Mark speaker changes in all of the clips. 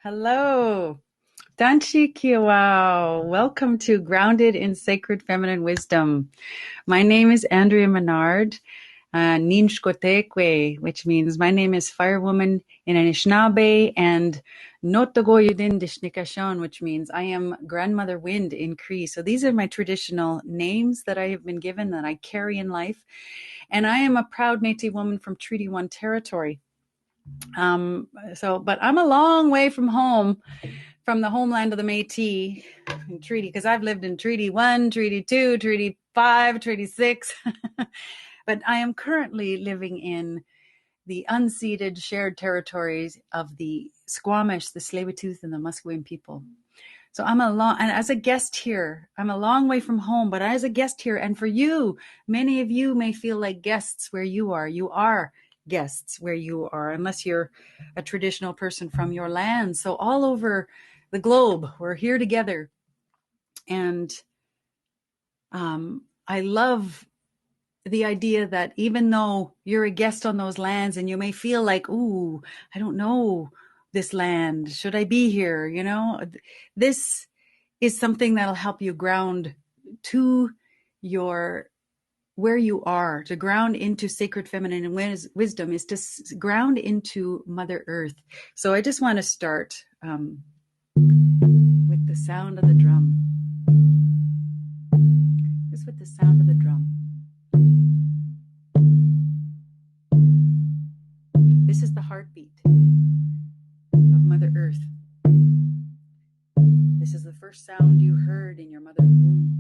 Speaker 1: Hello. Danchi Kiawao. Welcome to Grounded in Sacred Feminine Wisdom. My name is Andrea Menard, Ninshkotekwe, which means my name is Firewoman in Anishinaabe, and Notogoyudin Dishnikashon, which means I am Grandmother Wind in Cree. So these are my traditional names that I have been given that I carry in life. And I am a proud Métis woman from Treaty 1 territory. But I'm a long way from home, from the homeland of the Métis in Treaty, because I've lived in Treaty 1, Treaty 2, Treaty 5, Treaty 6. But I am currently living in the unceded shared territories of the Squamish, the Tsleil-Waututh, and the Musqueam people. So and as a guest here, I'm a long way from home, but as a guest here, and for you, many of you may feel like guests where you are. You are guests where you are, unless you're a traditional person from your land. So all over the globe, we're here together. And I love the idea that even though you're a guest on those lands and you may feel like, ooh, I don't know this land. Should I be here? You know, this is something that'll help you ground to where you are. To ground into sacred feminine and wisdom is to ground into Mother Earth. So I just want to start with the sound of the drum. Just with the sound of the drum. This is the heartbeat of Mother Earth. This is the first sound you heard in your mother's womb.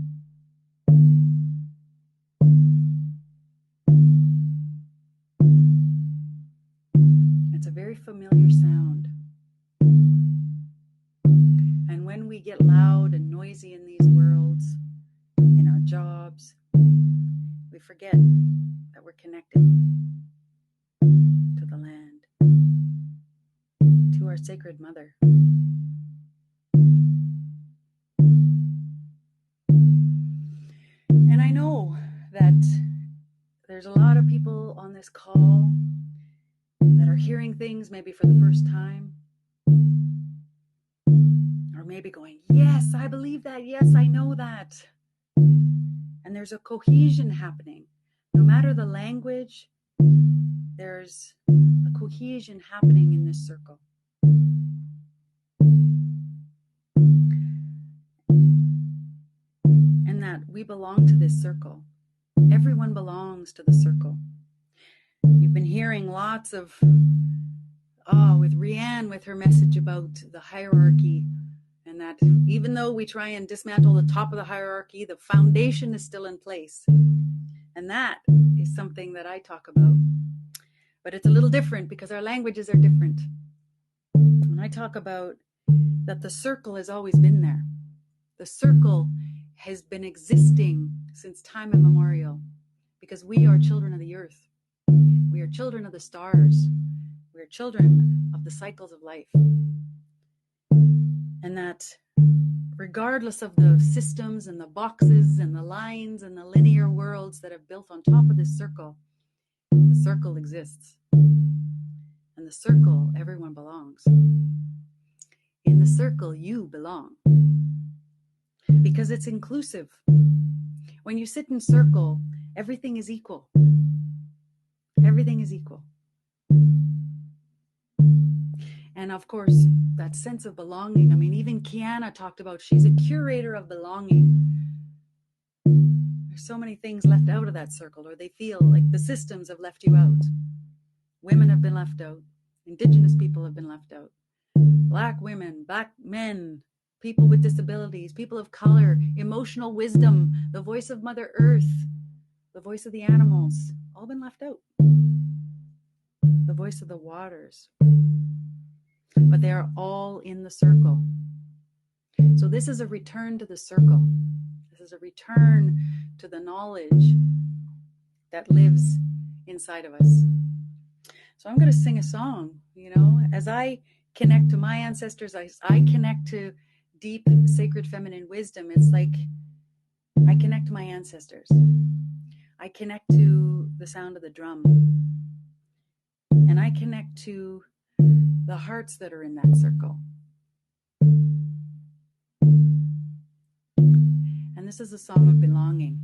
Speaker 1: It's a very familiar sound. And when we get loud and noisy in these worlds, in our jobs, we forget that we're connected to the land, to our sacred mother. And I know that there's a lot of people on this call that are hearing things maybe for the first time, or maybe going, yes, I believe that. Yes, I know that. And there's a cohesion happening. No matter the language, there's a cohesion happening in this circle. And that we belong to this circle. Everyone belongs to the circle. You've been hearing lots of, with Rianne, with her message about the hierarchy, and that even though we try and dismantle the top of the hierarchy, the foundation is still in place. And that is something that I talk about. But it's a little different because our languages are different. And I talk about that the circle has always been there. The circle has been existing since time immemorial because we are children of the earth. We are children of the stars. We are children of the cycles of life. And that regardless of the systems and the boxes and the lines and the linear worlds that have built on top of this circle, the circle exists. And the circle, everyone belongs. In the circle, you belong. Because it's inclusive. When you sit in circle, everything is equal. Everything is equal. And of course, that sense of belonging. I mean, even Kiana talked about she's a curator of belonging. There's so many things left out of that circle, or they feel like the systems have left you out. Women have been left out. Indigenous people have been left out. Black women, Black men, people with disabilities, people of color, emotional wisdom, the voice of Mother Earth, the voice of the animals, all been left out. The voice of the waters. But they are all in the circle. So this is a return to the circle. This is a return to the knowledge that lives inside of us. So I'm going to sing a song, as I connect to my ancestors, I connect to deep sacred feminine wisdom. It's like I connect to my ancestors. I connect to the sound of the drum. And I connect to the hearts that are in that circle. this is a song of belonging.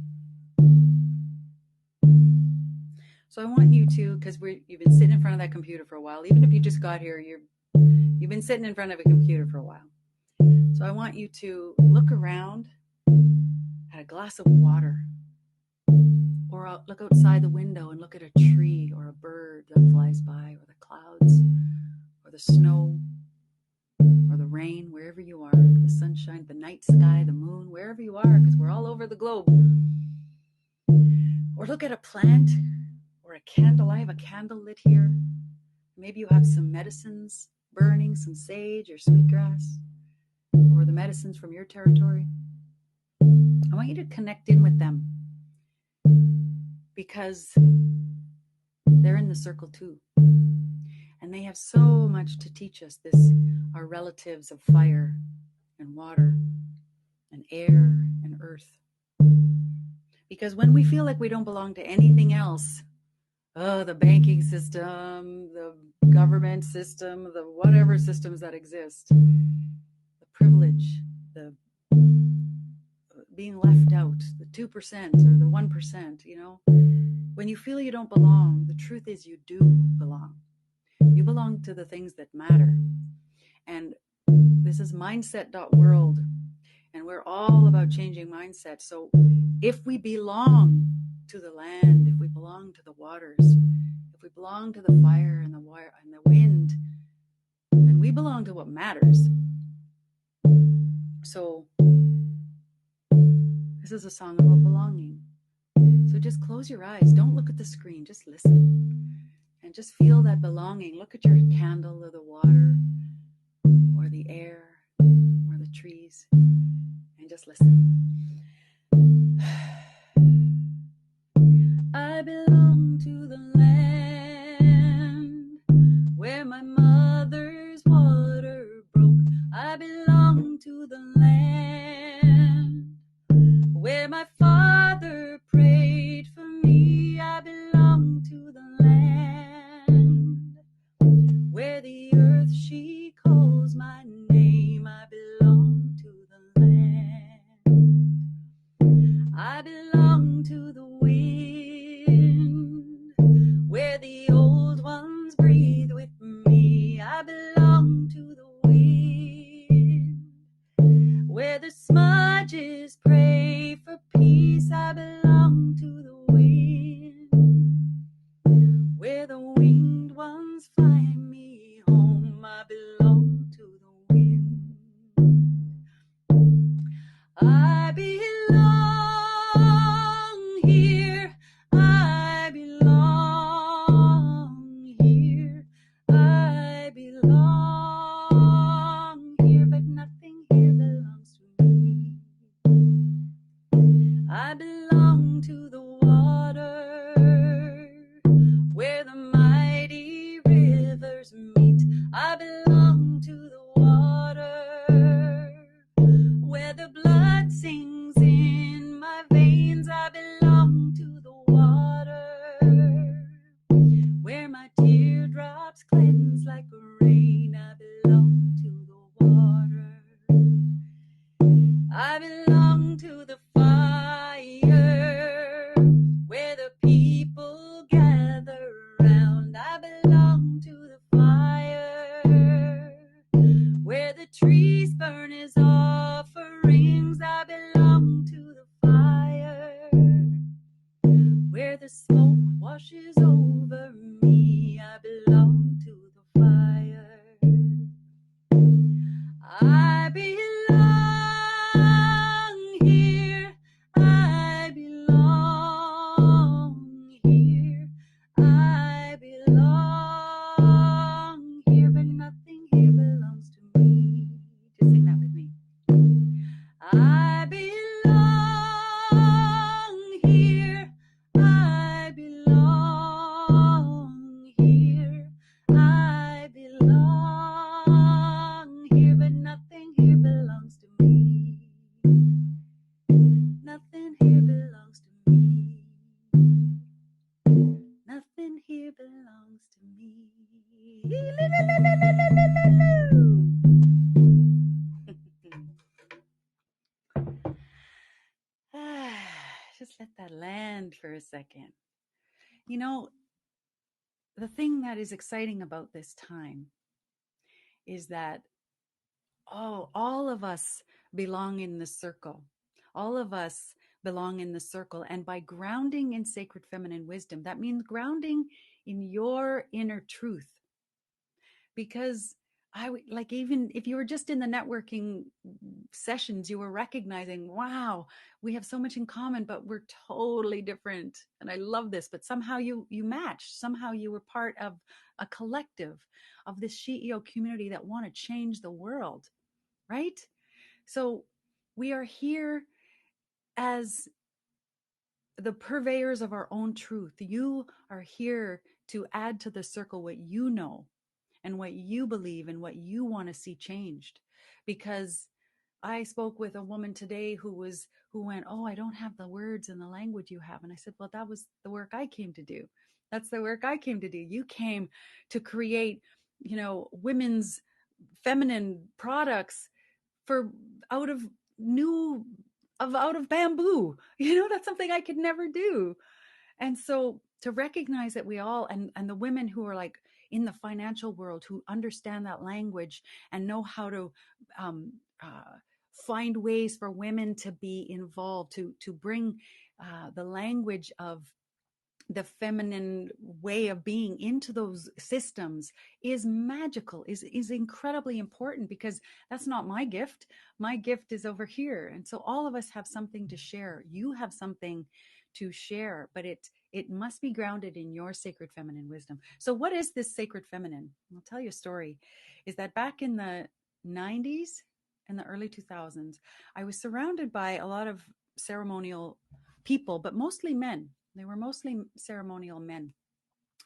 Speaker 1: So I want you to, because you've been sitting in front of that computer for a while, even if you just got here, you've been sitting in front of a computer for a while. So I want you to look around at a glass of water, or look outside the window and look at a tree or a bird that flies by, or the clouds, or the snow, or the rain, wherever you are, the sunshine, the night sky, the moon, wherever you are, because we're all over the globe. Or look at a plant or a candle. I have a candle lit here. Maybe you have some medicines burning, some sage or sweetgrass, or the medicines from your territory. I want you to connect in with them, because they're in the circle too. And they have so much to teach us. Our relatives of fire and water and air and earth. Because when we feel like we don't belong to anything else, the banking system, the government system, the whatever systems that exist, the privilege, the being left out, the 2% or the 1%, when you feel you don't belong, the truth is you do belong. You belong to the things that matter. And this is mindset.world. And we're all about changing mindset. So if we belong to the land, if we belong to the waters, if we belong to the fire and the wire and the wind, then we belong to what matters. So this is a song about belonging. So just close your eyes. Don't look at the screen. Just listen. And just feel that belonging. Look at your candle or the water or the air or the trees. And just listen. I belong to the land where my mother's water broke. I belong to the land where my father prayed for me. I belong to the land where the earth she calls my name. I belong to the land. I belong to the wind where the old ones breathe with me. I belong to the wind where the smudges pray for peace. I belong to the wind where the winged ones fly me home. I belong to the wind. I belong here. I belong here. I belong here, but nothing here belongs to me. I belong to the water where the mighty rivers meet. I belong to the water where the blood sings in my veins. I belong to the water where my teardrops cleanse like rain. I belong to the water. I belong to the fire where the people gather round. I belong to the fire where the trees burn as offerings. I belong to the fire where the smoke washes over me. I belong to the fire. I belong here. I belong here. I belong here, but nothing here belongs to me. Just sing that with me. I belong here. I belong that land for a second. You know, the thing that is exciting about this time is that, oh, all of us belong in the circle. All of us belong in the circle. And by grounding in sacred feminine wisdom, that means grounding in your inner truth. Because like, even if you were just in the networking sessions, you were recognizing, wow, we have so much in common, but we're totally different. And I love this, but somehow you matched. Somehow you were part of a collective of this SheEO community that want to change the world, right? So we are here as the purveyors of our own truth. You are here to add to the circle what you know and what you believe and what you want to see changed. Because I spoke with a woman today who went, oh, I don't have the words and the language you have. And I said, well, that was the work I came to do. That's the work I came to do. You came to create, women's feminine products for out of bamboo. That's something I could never do. And so to recognize that we all, and the women who are like in the financial world, who understand that language and know how to find ways for women to be involved, to bring the language of the feminine way of being into those systems is magical, is incredibly important, because that's not my gift. My gift is over here. And so all of us have something to share. You have something to share, but it must be grounded in your sacred feminine wisdom. So what is this sacred feminine? I'll tell you a story. Is that back in the 90s and the early 2000s, I was surrounded by a lot of ceremonial people, but mostly men. They were mostly ceremonial men,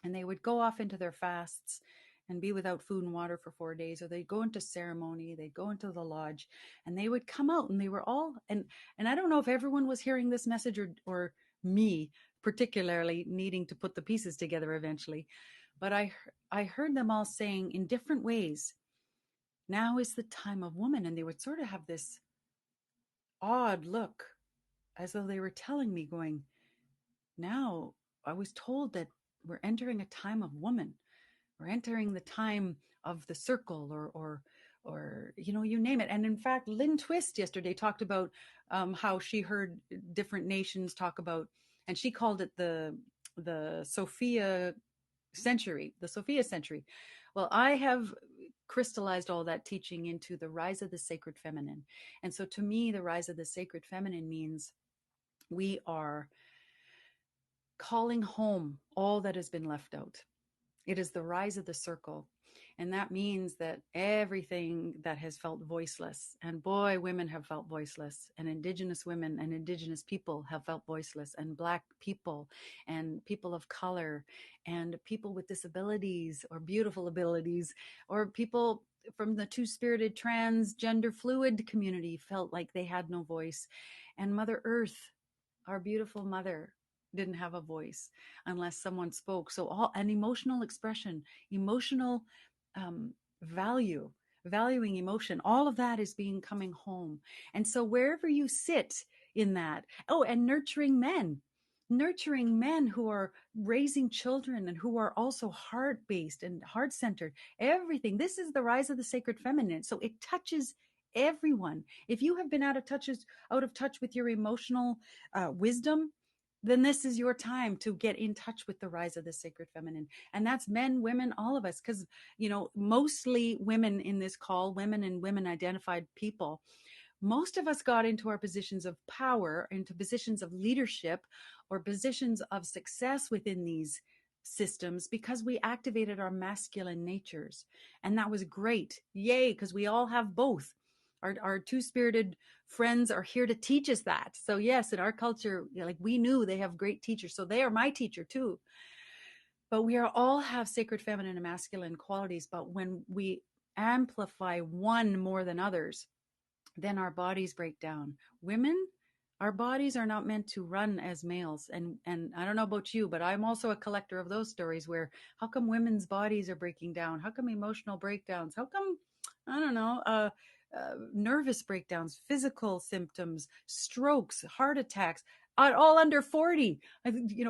Speaker 1: and they would go off into their fasts and be without food and water for 4 days, or they'd go into ceremony, they'd go into the lodge, and they would come out, and they were all, and I don't know if everyone was hearing this message, or me particularly needing to put the pieces together eventually, but I heard them all saying in different ways, now is the time of woman. And they would sort of have this odd look, as though they were telling me, going, now I was told that we're entering a time of woman. We're entering the time of the circle, or you name it. And in fact, Lynn Twist yesterday talked about how she heard different nations talk about, and she called it the Sophia century, the Sophia century. Well, I have crystallized all that teaching into the rise of the sacred feminine. And so to me, the rise of the sacred feminine means we are calling home all that has been left out. It is the rise of the circle. And that means that everything that has felt voiceless, and boy, women have felt voiceless, and Indigenous women and Indigenous people have felt voiceless, and Black people and people of color and people with disabilities or beautiful abilities, or people from the two-spirited transgender fluid community felt like they had no voice. And Mother Earth, our beautiful mother, didn't have a voice unless someone spoke. So all an emotional expression, emotional valuing emotion, all of that is coming home. And so wherever you sit in that, and nurturing men who are raising children and who are also heart-based and heart-centered, everything. This is the rise of the sacred feminine. So it touches everyone. If you have been out of touch with your emotional wisdom, then this is your time to get in touch with the rise of the sacred feminine. And that's men, women, all of us, because, mostly women in this call, women and women identified people. Most of us got into our positions of power, into positions of leadership, or positions of success within these systems because we activated our masculine natures. And that was great. Yay, because we all have both. Our two-spirited friends are here to teach us that. So yes, in our culture, like, we knew they have great teachers. So they are my teacher too. But we all have sacred feminine and masculine qualities. But when we amplify one more than others, then our bodies break down. Women, our bodies are not meant to run as males. And I don't know about you, but I'm also a collector of those stories where, how come women's bodies are breaking down? How come emotional breakdowns? How come, I don't know, nervous breakdowns, physical symptoms, strokes, heart attacks, all under 40.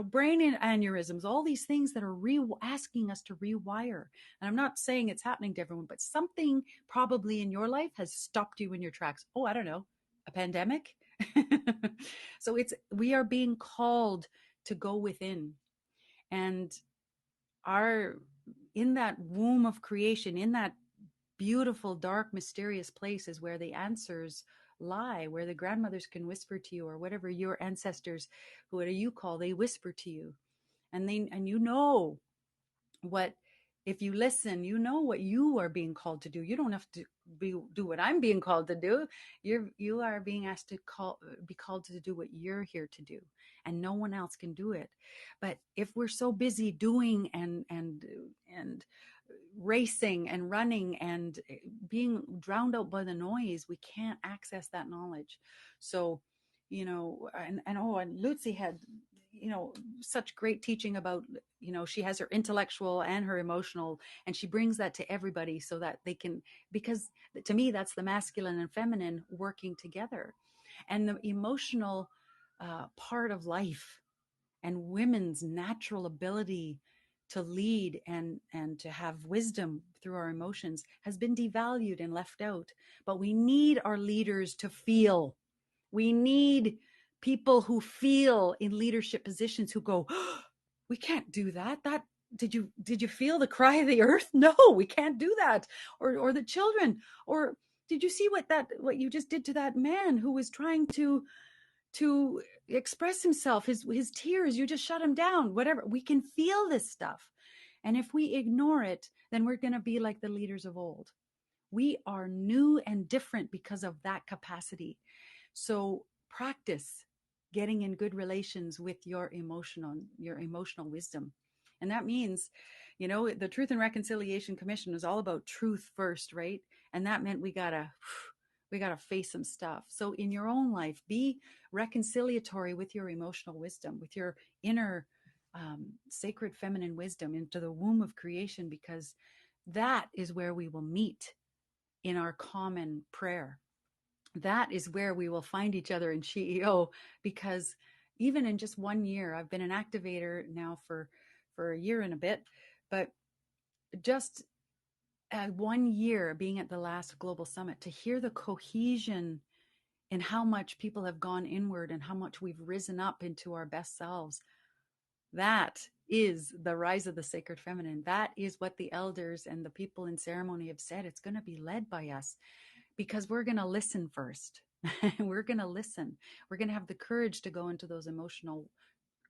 Speaker 1: Brain aneurysms, all these things that are asking us to rewire. And I'm not saying it's happening to everyone, but something probably in your life has stopped you in your tracks. Oh, I don't know, a pandemic. So we are being called to go within, and our in that womb of creation, in that beautiful, dark, mysterious place is where the answers lie, where the grandmothers can whisper to you, or whatever your ancestors, who you call, they whisper to you. And what, if you listen, what you are being called to do. You don't have to do what I'm being called to do. You are being asked to be called to do what you're here to do, and no one else can do it. But if we're so busy doing and racing and running and being drowned out by the noise, we can't access that knowledge. So, and Lucy had, such great teaching about, she has her intellectual and her emotional, and she brings that to everybody so that they can, because to me, that's the masculine and feminine working together. And the emotional part of life and women's natural ability to lead and to have wisdom through our emotions has been devalued and left out. But we need our leaders to feel. We need people who feel in leadership positions, who go, oh, we can't do that. Did you feel the cry of the earth? No, we can't do that. Or the children, or did you see what you just did to that man who was trying to express himself, his tears, you just shut him down. Whatever, we can feel this stuff. And if we ignore it, then we're going to be like the leaders of old. We are new and different because of that capacity. So practice getting in good relations with your emotional wisdom. And that means, the Truth and Reconciliation Commission is all about truth first, right? And that meant we gotta face some stuff. So in your own life, be reconciliatory with your emotional wisdom, with your inner sacred feminine wisdom into the womb of creation, because that is where we will meet in our common prayer. That is where we will find each other in SheEO, because even in just 1 year, I've been an activator now for a year and a bit, but just 1 year being at the last global summit, to hear the cohesion in how much people have gone inward and how much we've risen up into our best selves. That is the rise of the sacred feminine. That is what the elders and the people in ceremony have said. It's going to be led by us, because we're going to listen first. We're going to listen. We're going to have the courage to go into those emotional,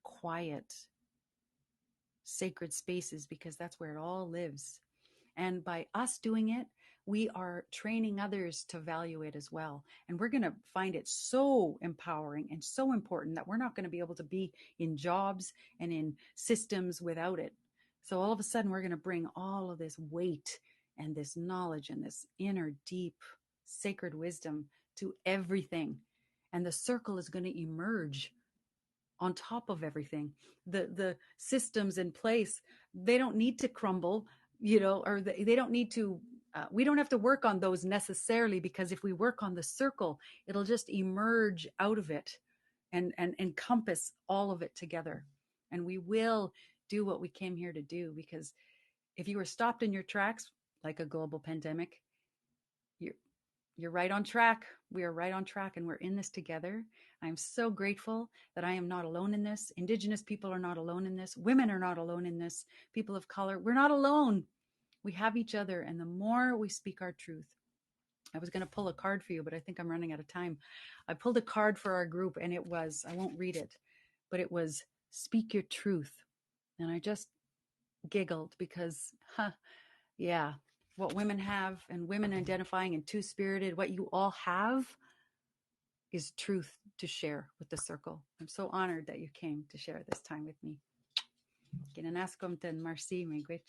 Speaker 1: quiet, sacred spaces, because that's where it all lives. And by us doing it, we are training others to value it as well. And we're going to find it so empowering and so important that we're not going to be able to be in jobs and in systems without it. So all of a sudden, we're going to bring all of this weight and this knowledge and this inner, deep, sacred wisdom to everything. And the circle is going to emerge on top of everything. The systems in place, they don't need to crumble, or they don't need to, we don't have to work on those necessarily, because if we work on the circle, it'll just emerge out of it and encompass all of it together. And we will do what we came here to do, because if you were stopped in your tracks, like a global pandemic, you're right on track. We are right on track, and we're in this together. I'm so grateful that I am not alone in this. Indigenous people are not alone in this. Women are not alone in this. People of color, we're not alone. We have each other. And the more we speak our truth, I was going to pull a card for you, but I think I'm running out of time. I pulled a card for our group, and it was, I won't read it, but it was speak your truth. And I just giggled because, yeah, what women have, and women identifying in two-spirited, what you all have is truth to share with the circle. I'm so honored that you came to share this time with me. Kinanaskomten, merci, miigwech.